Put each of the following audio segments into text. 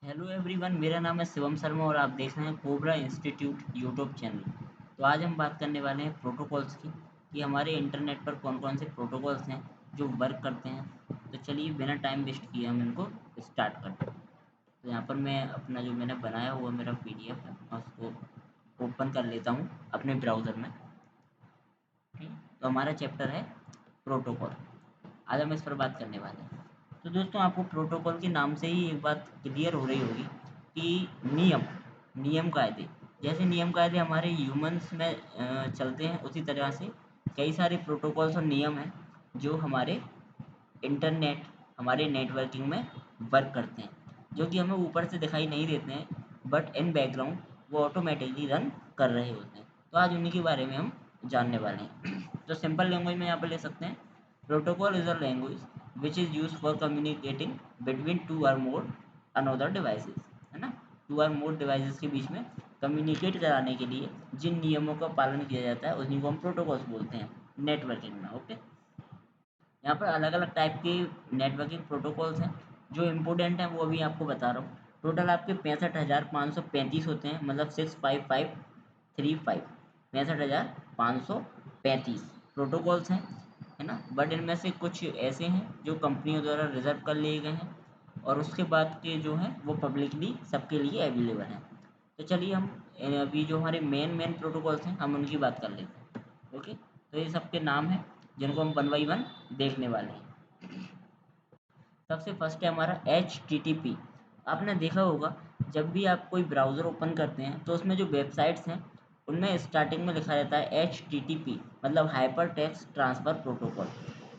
Hello everyone, मेरा नाम है शिवम शर्मा और आप देख रहे हैं कोबरा इंस्टीट्यूट यूट्यूब चैनल। तो आज हम बात करने वाले हैं प्रोटोकॉल्स की कि हमारे इंटरनेट पर कौन कौन से प्रोटोकॉल्स हैं जो वर्क करते हैं। तो चलिए बिना टाइम वेस्ट किए हम इनको स्टार्ट करते हैं। तो यहाँ पर मैं अपना जो मैंने बनाया हुआ मेरा पीडीएफ है मैं उसको ओपन कर लेता हूँ अपने ब्राउज़र में। ठीक, तो हमारा चैप्टर है प्रोटोकॉल। आज हम इस पर बात करने वाले हैं। तो दोस्तों, आपको प्रोटोकॉल के नाम से ही एक बात क्लियर हो रही होगी कि नियम कायदे, जैसे नियम कायदे हमारे ह्यूमंस में चलते हैं, उसी तरह से कई सारे प्रोटोकॉल्स और नियम हैं जो हमारे इंटरनेट, हमारे नेटवर्किंग में वर्क करते हैं, जो कि हमें ऊपर से दिखाई नहीं देते हैं, बट इन बैकग्राउंड वो ऑटोमेटिकली रन कर रहे होते हैं। तो आज उन्हीं के बारे में हम जानने वाले हैं। तो सिंपल लैंग्वेज में यहाँ पर ले सकते हैं, protocol is a language which is use for communicating between two or more another devices, है ना। टू आर मोर डिवाइसेस के बीच में कम्युनिकेट कराने के लिए जिन नियमों का पालन किया जाता है उन्हीं को हम प्रोटोकॉल्स बोलते हैं नेटवर्किंग में। ओके, यहाँ पर अलग अलग टाइप के नेटवर्किंग प्रोटोकॉल्स हैं। जो इम्पोर्टेंट हैं वो अभी आपको बता रहा हूँ। टोटल आपके 65,535 होते हैं, मतलब 65535, 65,535 प्रोटोकॉल्स हैं, है ना। बट इनमें से कुछ ऐसे हैं जो कंपनियों द्वारा रिजर्व कर लिए गए हैं और उसके बाद के जो हैं वो पब्लिकली सबके लिए अवेलेबल हैं। तो चलिए हम अभी जो हमारे मेन मेन प्रोटोकॉल्स हैं हम उनकी बात कर लेते हैं। ओके, तो ये सबके नाम हैं जिनको हम वन बाई वन देखने वाले हैं। सबसे फर्स्ट है हमारा HTTP। आपने देखा होगा जब भी आप कोई ब्राउज़र ओपन करते हैं तो उसमें जो वेबसाइट्स हैं उनमें स्टार्टिंग में लिखा रहता है HTTP, मतलब हाइपर टेक्स्ट ट्रांसफ़र प्रोटोकॉल।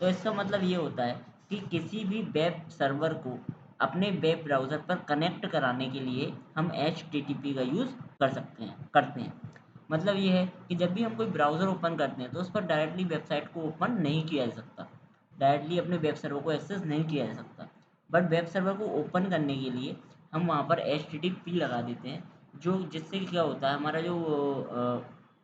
तो इसका मतलब ये होता है कि किसी भी वेब सर्वर को अपने वेब ब्राउज़र पर कनेक्ट कराने के लिए हम HTTP का यूज़ करते हैं। मतलब ये है कि जब भी हम कोई ब्राउज़र ओपन करते हैं तो उस पर डायरेक्टली वेबसाइट को ओपन नहीं किया जा सकता, डायरेक्टली अपने वेब सर्वर को एक्सेस नहीं किया जा सकता। बट वेब सर्वर को ओपन करने के लिए हम वहाँ पर HTTP लगा देते हैं, जो जिससे क्या होता है हमारा जो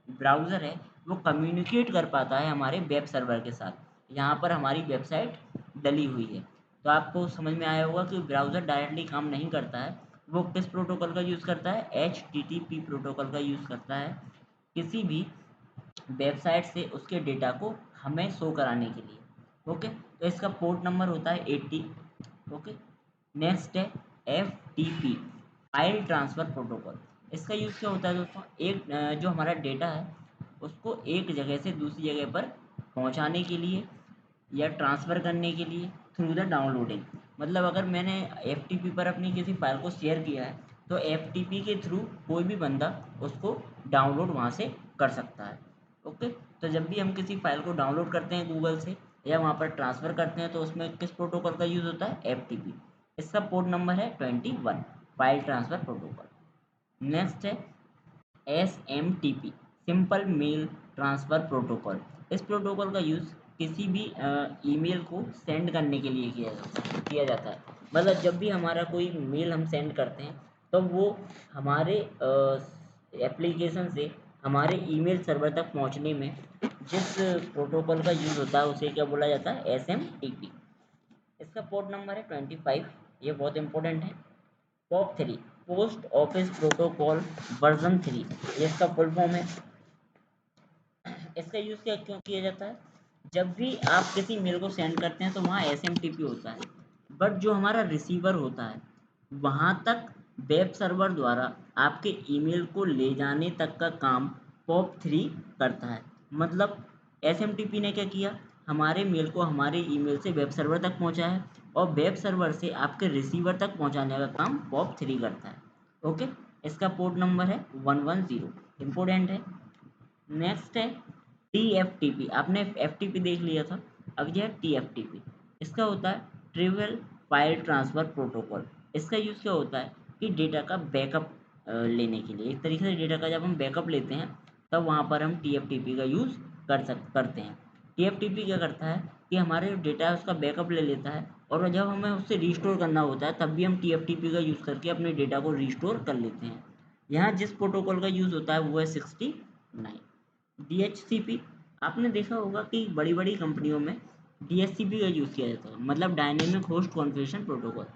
ब्राउज़र है वो कम्युनिकेट कर पाता है हमारे वेब सर्वर के साथ। यहाँ पर हमारी वेबसाइट डली हुई है। तो आपको समझ में आया होगा कि ब्राउज़र डायरेक्टली काम नहीं करता है, वो किस प्रोटोकॉल का यूज़ करता है, HTTP प्रोटोकॉल का यूज़ करता है किसी भी वेबसाइट से उसके डेटा को हमें शो कराने के लिए। ओके, तो इसका पोर्ट नंबर होता है 80। ओके, नेक्स्ट है FTP, फाइल ट्रांसफ़र प्रोटोकॉल। इसका यूज़ क्या होता है दोस्तों, एक जो हमारा डेटा है उसको एक जगह से दूसरी जगह पर पहुंचाने के लिए या ट्रांसफ़र करने के लिए थ्रू द डाउनलोडिंग। मतलब अगर मैंने FTP पर अपनी किसी फ़ाइल को शेयर किया है तो FTP के थ्रू कोई भी बंदा उसको डाउनलोड वहाँ से कर सकता है। ओके, तो जब भी हम किसी फ़ाइल को डाउनलोड करते हैं गूगल से या वहाँ पर ट्रांसफ़र करते हैं तो उसमें किस प्रोटोकॉल का यूज़ होता है, FTP। इसका पोर्ट नंबर है 21, फाइल ट्रांसफ़र प्रोटोकॉल। नेक्स्ट है SMTP, simple mail transfer protocol. इस प्रोटोकॉल का यूज़ किसी भी ईमेल को सेंड करने के लिए किया जाता है। मतलब जब भी हमारा कोई मेल हम सेंड करते हैं तो वो हमारे एप्लीकेशन से हमारे ईमेल सर्वर तक पहुंचने में जिस प्रोटोकॉल का यूज़ होता है उसे क्या बोला जाता है, SMTP। इसका पोर्ट नंबर है 25, ये बहुत इंपॉर्टेंट है। POP3, post office protocol version 3, ये इसका फुल फॉर्म है। इसका यूज़ क्या क्यों किया जाता है, जब भी आप किसी मेल को सेंड करते हैं तो वहाँ SMTP होता है, बट जो हमारा रिसीवर होता है वहाँ तक वेब सर्वर द्वारा आपके ईमेल को ले जाने तक का काम POP3 करता है। मतलब SMTP ने क्या किया, हमारे मेल को हमारे ईमेल से वेब सर्वर तक पहुँचा है और वेब सर्वर से आपके रिसीवर तक पहुँचाने का काम POP3 करता है। ओके, इसका पोर्ट नंबर है 110, इम्पोर्टेंट है। नेक्स्ट है TFTP। आपने FTP देख लिया था, अब यह है TFTP। इसका होता है ट्रिवियल फाइल ट्रांसफ़र प्रोटोकॉल। इसका यूज़ क्या होता है कि डेटा का बैकअप लेने के लिए, एक तरीके से डेटा का जब हम बैकअप लेते हैं तब वहाँ पर हम TFTP का यूज़ करते हैं। TFTP क्या करता है कि हमारे जो डेटा है उसका बैकअप ले लेता है और जब हमें उससे रिस्टोर करना होता है तब भी हम TFTP का यूज़ करके अपने डेटा को रिस्टोर कर लेते हैं। यहाँ जिस प्रोटोकॉल का यूज़ होता है वो है 69। DHCP, आपने देखा होगा कि बड़ी बड़ी कंपनियों में DHCP का यूज़ किया जाता है, मतलब डायनेमिक होस्ट कॉन्फ़िगरेशन प्रोटोकॉल।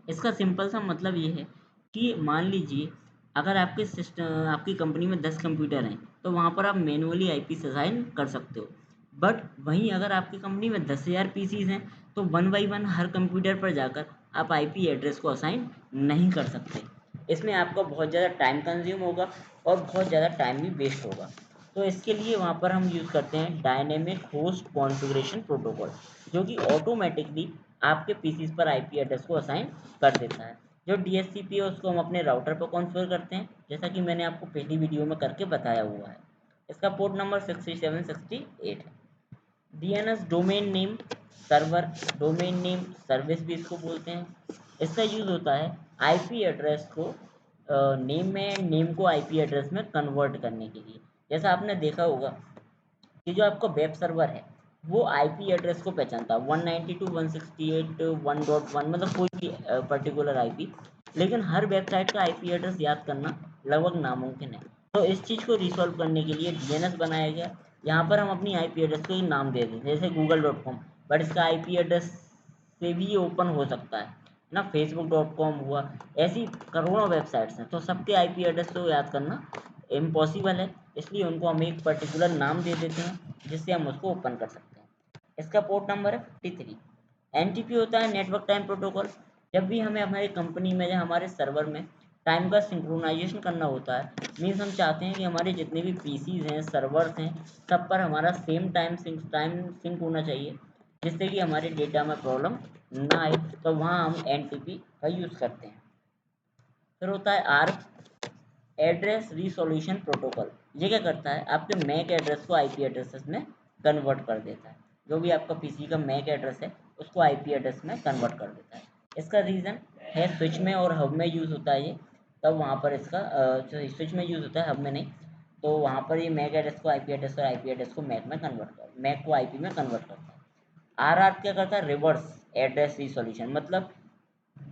इसका सिंपल सा मतलब ये है कि मान लीजिए अगर आपके सिस्टम आपकी कंपनी में 10 कंप्यूटर हैं तो वहाँ पर आप मैनुअली आईपी असाइन कर सकते हो। बट वहीं अगर आपकी कंपनी में 10,000 पीसीज हैं तो one by one her computer पर जाकर आप आईपी एड्रेस को असाइन नहीं कर सकते। इसमें आपका बहुत ज़्यादा टाइम कंज्यूम होगा और बहुत ज़्यादा टाइम भी वेस्ट होगा। तो इसके लिए वहाँ पर हम यूज़ करते हैं डायनेमिक होस्ट कॉन्फ़िगरेशन प्रोटोकॉल, जो कि ऑटोमेटिकली आपके पीसीज पर आईपी एड्रेस को असाइन कर देता है। जो डीएचसीपी है उसको हम अपने राउटर पर कॉन्फ़िगर करते हैं, जैसा कि मैंने आपको पहली वीडियो में करके बताया हुआ है। इसका पोर्ट नंबर 6768 है। DNS domain name server, domain name service भी इसको बोलते हैं। इसका यूज़ होता है आईपी एड्रेस को नेम में, नेम को आईपी एड्रेस में कन्वर्ट करने के लिए। जैसा आपने देखा होगा कि जो आपका वेब सर्वर है वो आईपी एड्रेस को पहचानता है 192.168.1.1, मतलब कोई भी पर्टिकुलर आईपी, लेकिन हर वेबसाइट का आईपी एड्रेस याद करना लगभग नामुमकिन है। तो इस चीज़ को रिसॉल्व करने के लिए डीएनएस बनाया गया। यहाँ पर हम अपनी आईपी एड्रेस को एक नाम दे दें, जैसे google.com, बट इसका आईपी एड्रेस से भी ये ओपन हो सकता है ना। facebook.com हुआ, ऐसी करोड़ों वेबसाइट्स हैं, तो सबके आईपी एड्रेस को याद करना इम्पॉसिबल है। इसलिए उनको हम एक पर्टिकुलर नाम दे देते हैं जिससे हम उसको ओपन कर सकते हैं। इसका पोर्ट नंबर है 53। एनटीपी होता है नेटवर्क टाइम प्रोटोकॉल। जब भी हमें हमारी कंपनी में या हमारे सर्वर में टाइम का सिंक्रोनाइजेशन करना होता है, मीन्स हम चाहते हैं कि हमारे जितने भी पीसीज हैं, सर्वर्स हैं, सब पर हमारा सेम टाइम सिंक होना चाहिए, जिससे कि हमारे डेटा में प्रॉब्लम ना आए, तो वहाँ हम एनटीपी का यूज़ करते हैं। फिर होता है आर्क एड्रेस रिसोल्यूशन प्रोटोकॉल। ये क्या करता है, आपके मैक एड्रेस को आईपी एड्रेसेस में कन्वर्ट कर देता है। जो भी आपका पीसी का मैक एड्रेस है उसको आईपी एड्रेस में कन्वर्ट कर देता है। इसका रीज़न है स्विच में और हब में यूज़ होता है ये, तब वहाँ पर इसका जो स्विच में यूज़ होता है, हब में नहीं। तो वहाँ पर ये मैक एड्रेस को आईपी एड्रेस और आईपी एड्रेस को मैक को आईपी में कन्वर्ट करता है। आर क्या करता है, रिवर्स एड्रेस रिसोल्यूशन, मतलब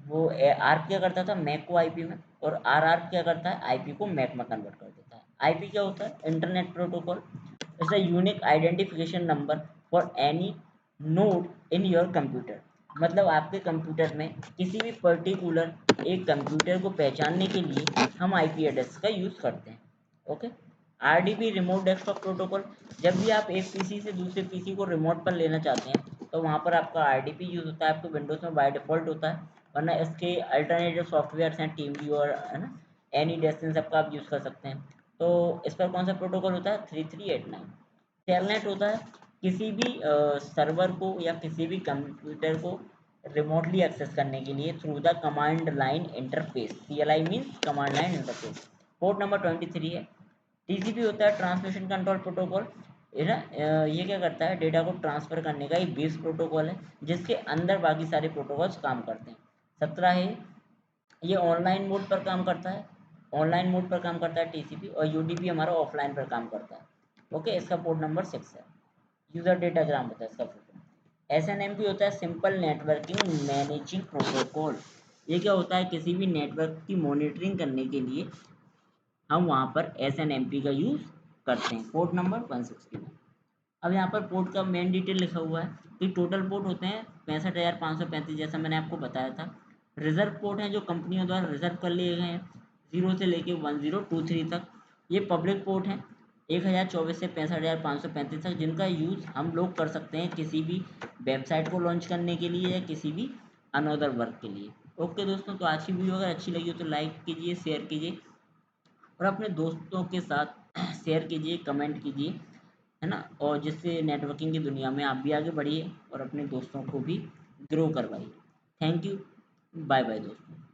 वो आर्क क्या करता था, मैक को आईपी में, और आर क्या करता है, आईपी को मैक में कन्वर्ट कर देता है। आईपी क्या होता है, internet protocol. It's a unique identification number for any node in your computer. मतलब आपके कंप्यूटर में किसी भी पर्टिकुलर एक कंप्यूटर को पहचानने के लिए हम आईपी एड्रेस का यूज़ करते हैं। Okay. RDP remote desktop protocol. जब भी आप एक पीसी से दूसरे पीसी को रिमोट पर लेना चाहते हैं तो वहाँ पर आपका आरडीपी यूज़ होता है। आपको विंडोज़ में बाय डिफ़ॉल्ट होता है, वरना इसके अल्टरनेटिव सॉफ्टवेयर्स हैं, टीम व्यूअर है ना, एनी डेस्क, इन सबका आप यूज़ कर सकते हैं। तो इस पर कौन सा प्रोटोकॉल होता है, 3389। टेलनेट होता है किसी भी सर्वर को या किसी भी कंप्यूटर को रिमोटली एक्सेस करने के लिए through the command line interface. CLI means command line interface. Port number 23 है। टीसीपी होता है ट्रांसमिशन कंट्रोल प्रोटोकॉल। ये ना ये क्या करता है, डेटा को ट्रांसफ़र करने का एक बेस प्रोटोकॉल है जिसके अंदर बाकी सारे प्रोटोकॉल्स काम करते हैं। 17 है, ये ऑनलाइन मोड पर काम करता है। ऑनलाइन मोड पर काम करता है टीसीपी, और यूडीपी हमारा ऑफलाइन पर काम करता है। ओके। इसका पोर्ट नंबर 6 है। यूज़र डेटाग्राम होता है इसका फोटो। SNMP होता है सिंपल नेटवर्किंग मैनेजिंग प्रोटोकॉल। ये क्या होता है, किसी भी नेटवर्क की मॉनिटरिंग करने के लिए हम वहाँ पर SNMP का यूज़ करते हैं। Port number 161। अब यहाँ पर पोर्ट का मेन डिटेल लिखा हुआ है कि टोटल पोर्ट होते हैं 65,535, जैसा मैंने आपको बताया था। रिजर्व पोर्ट हैं जो कंपनियों द्वारा रिजर्व कर लिए गए हैं 0 से लेके 1023 तक। ये पब्लिक पोर्ट हैं 1024 से 65,535 तक, जिनका यूज़ हम लोग कर सकते हैं किसी भी वेबसाइट को लॉन्च करने के लिए या किसी भी अनदर वर्क के लिए। ओके दोस्तों, तो आज की वीडियो अगर अच्छी लगी हो तो लाइक कीजिए, शेयर कीजिए और अपने दोस्तों के साथ शेयर कीजिए, कमेंट कीजिए, है ना। और जिससे नेटवर्किंग की दुनिया में आप भी आगे बढ़िए और अपने दोस्तों को भी ग्रो करवाइए। Thank you. बाय बाय दोस्तों।